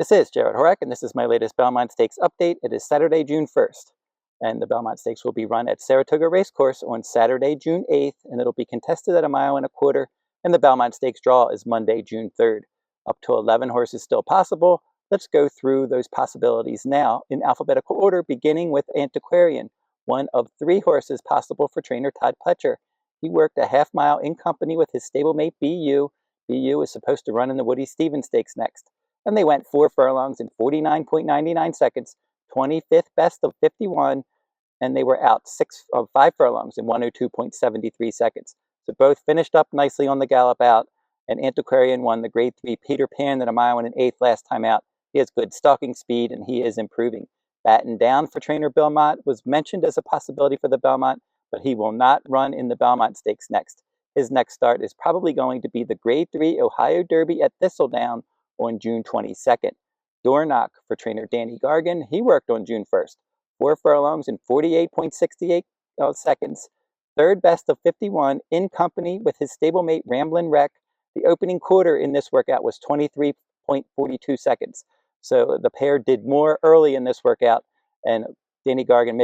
This is Jarrod Horak, and this is my latest Belmont Stakes update. It is Saturday, June 1st, and the Belmont Stakes will be run at Saratoga Racecourse on Saturday, June 8th, and it'll be contested at 1.25 miles, and the Belmont Stakes draw is Monday, June 3rd. Up to 11 horses still possible. Let's go through those possibilities now in alphabetical order, beginning with Antiquarian, one of 3 horses possible for trainer Todd Pletcher. He worked a half-mile in company with his stablemate BU. BU is supposed to run in the Woody Stevens Stakes next. And they went 4 furlongs in 49.99 seconds, 25th best of 51, and they were out 5 furlongs in 102.73 seconds. So both finished up nicely on the gallop out, and Antiquarian won the Grade 3 Peter Pan at 1 1/8 last time out. He has good stalking speed, and he is improving. Batten Down for trainer Belmont was mentioned as a possibility for the Belmont, but he will not run in the Belmont Stakes next. His next start is probably going to be the Grade 3 Ohio Derby at Thistledown on June 22nd. Dornoch for trainer Danny Gargan, he worked on June 1st. 4 furlongs in 48.68 seconds. 3rd best of 51 in company with his stablemate Ramblin' Wreck. The opening quarter in this workout was 23.42 seconds. So the pair did more early in this workout, and Danny Gargan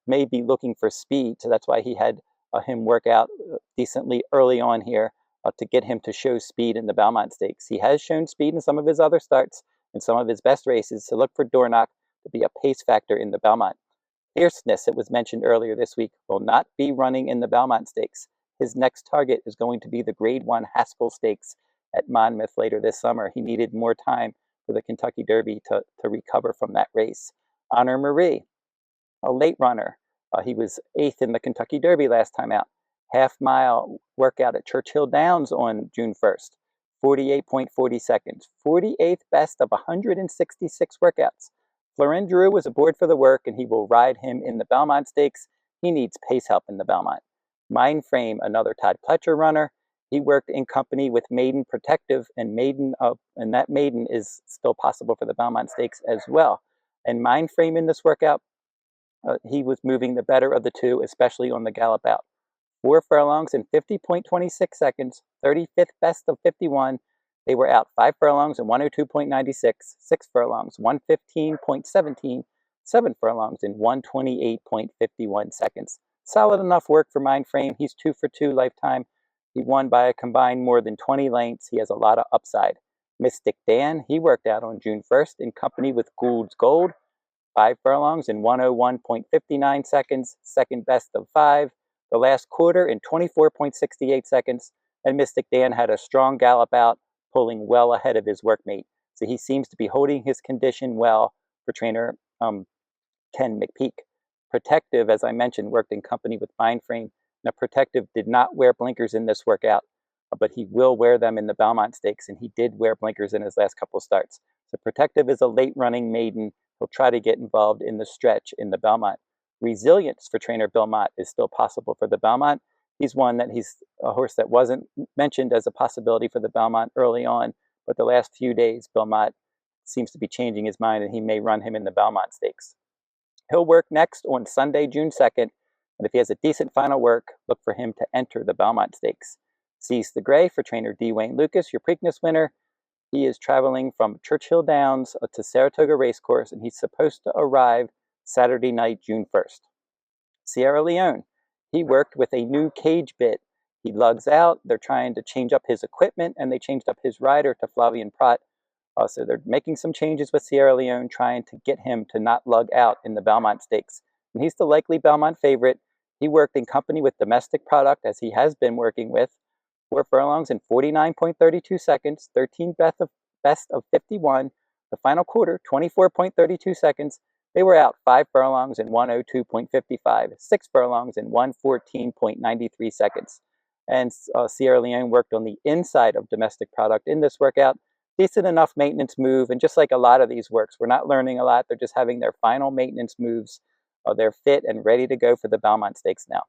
may be looking for speed, so that's why he had him work out decently early on here to get him to show speed in the Belmont Stakes. He has shown speed in some of his other starts and some of his best races, so look for Dornoch to be a pace factor in the Belmont. Fierceness, it was mentioned earlier this week, will not be running in the Belmont Stakes. His next target is going to be the Grade 1 Haskell Stakes at Monmouth later this summer. He needed more time for the Kentucky Derby to recover from that race. Honor Marie, a late runner. He was 8th in the Kentucky Derby last time out. Half-mile workout at Churchill Downs on June 1st, 48.40 seconds. 48th best of 166 workouts. Florin Drew was aboard for the work, and he will ride him in the Belmont Stakes. He needs pace help in the Belmont. Mindframe, another Todd Pletcher runner. He worked in company with Maiden Protective, and that Maiden is still possible for the Belmont Stakes as well. And Mindframe in this workout, he was moving the better of the two, especially on the gallop out. 4 furlongs in 50.26 seconds, 35th best of 51. They were out 5 furlongs in 102.96, 6 furlongs, 115.17, 7 furlongs in 128.51 seconds. Solid enough work for Mindframe. He's 2 for 2 lifetime. He won by a combined more than 20 lengths. He has a lot of upside. Mystik Dan, he worked out on June 1st in company with Tuscan Gold. 5 furlongs in 101.59 seconds, 2nd best of 5. The last quarter in 24.68 seconds, and Mystik Dan had a strong gallop out, pulling well ahead of his workmate. So he seems to be holding his condition well for trainer Ken McPeak. Protective, as I mentioned, worked in company with Mindframe. Now, Protective did not wear blinkers in this workout, but he will wear them in the Belmont Stakes, and he did wear blinkers in his last couple starts. So Protective is a late-running maiden. He'll try to get involved in the stretch in the Belmont. Resilience for trainer Belmont is still possible for the Belmont. He's a horse that wasn't mentioned as a possibility for the Belmont early on, but the last few days, Belmont seems to be changing his mind, and he may run him in the Belmont Stakes. He'll work next on Sunday, June 2nd, and if he has a decent final work, look for him to enter the Belmont Stakes. Seize the Gray for trainer D. Wayne Lucas, your Preakness winner. He is traveling from Churchill Downs to Saratoga Racecourse, and he's supposed to arrive Saturday night, June 1st. Sierra Leone, he worked with a new cage bit. He lugs out. They're trying to change up his equipment, and they changed up his rider to Flavien Prat. So they're making some changes with Sierra Leone, trying to get him to not lug out in the Belmont Stakes. And he's the likely Belmont favorite. He worked in company with Domestic Product, as he has been working with. 4 furlongs in 49.32 seconds, 13th best of 51. The final quarter, 24.32 seconds. They were out 5 furlongs in 102.55, 6 furlongs in 114.93 seconds. And Sierra Leone worked on the inside of Domestic Product in this workout. Decent enough maintenance move, and just like a lot of these works, we're not learning a lot. They're just having their final maintenance moves. They're fit and ready to go for the Belmont Stakes now.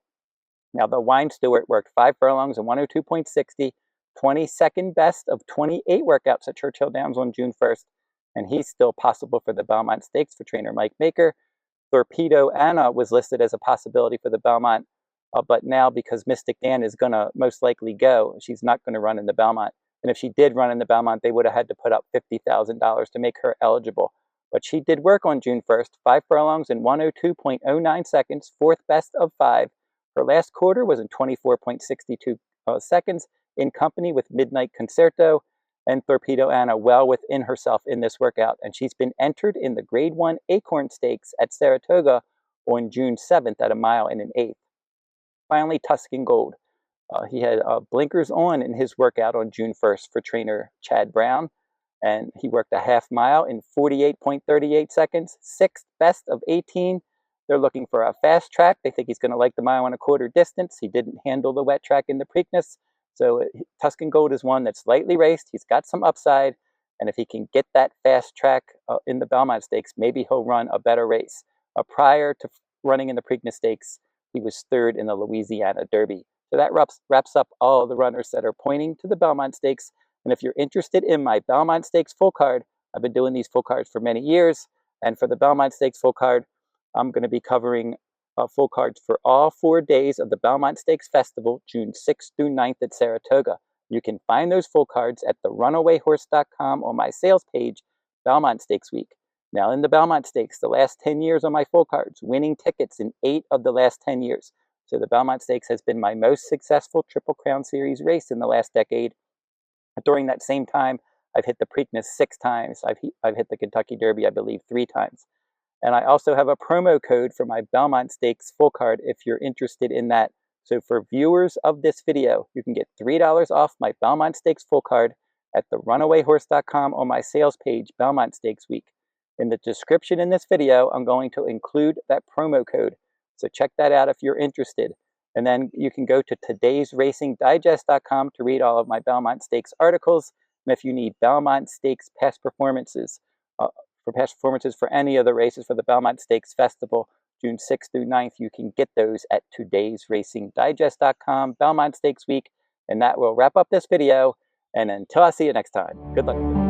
Now, the Wine Steward worked 5 furlongs in 102.60, 22nd best of 28 workouts at Churchill Downs on June 1st, and he's still possible for the Belmont Stakes for trainer Mike Maker. Torpedo Anna was listed as a possibility for the Belmont, but now because Mystik Dan is going to most likely go, she's not going to run in the Belmont. And if she did run in the Belmont, they would have had to put up $50,000 to make her eligible. But she did work on June 1st, 5 furlongs in 102.09 seconds, fourth best of 5. Her last quarter was in 24.62 seconds, in company with Midnight Concerto and Torpedo Anna, well within herself in this workout. And she's been entered in the Grade 1 Acorn Stakes at Saratoga on June 7th at a mile and an eighth. Finally, Tuscan Gold. He had blinkers on in his workout on June 1st for trainer Chad Brown, and he worked a half mile in 48.38 seconds, sixth best of 18. They're looking for a fast track. They think he's going to like the mile and a quarter distance. He didn't handle the wet track in the Preakness, so Tuscan Gold is one that's lightly raced. He's got some upside, and if he can get that fast track in the Belmont Stakes, maybe he'll run a better race. Prior to running in the Preakness Stakes, he was third in the Louisiana Derby. So that wraps up all the runners that are pointing to the Belmont Stakes. And if you're interested in my Belmont Stakes full card, I've been doing these full cards for many years. And for the Belmont Stakes full card, I'm going to be covering full cards for all 4 days of the Belmont Stakes Festival, June 6th through 9th at Saratoga. You can find those full cards at therunawayhorse.com on my sales page, Belmont Stakes Week. Now in the Belmont Stakes, the last 10 years on my full cards, winning tickets in 8 of the last 10 years. So the Belmont Stakes has been my most successful Triple Crown Series race in the last decade. During that same time, I've hit the Preakness 6 times. I've hit the Kentucky Derby, I believe, 3 times. And I also have a promo code for my Belmont Stakes full card if you're interested in that. So for viewers of this video, you can get $3 off my Belmont Stakes full card at therunawayhorse.com on my sales page, Belmont Stakes Week. In the description in this video, I'm going to include that promo code. So check that out if you're interested. And then you can go to todaysracingdigest.com to read all of my Belmont Stakes articles. And if you need Belmont Stakes past performances, for any of the races for the Belmont Stakes Festival, June 6th through 9th, you can get those at todaysracingdigest.com, Belmont Stakes Week. And that will wrap up this video. And until I see you next time, good luck.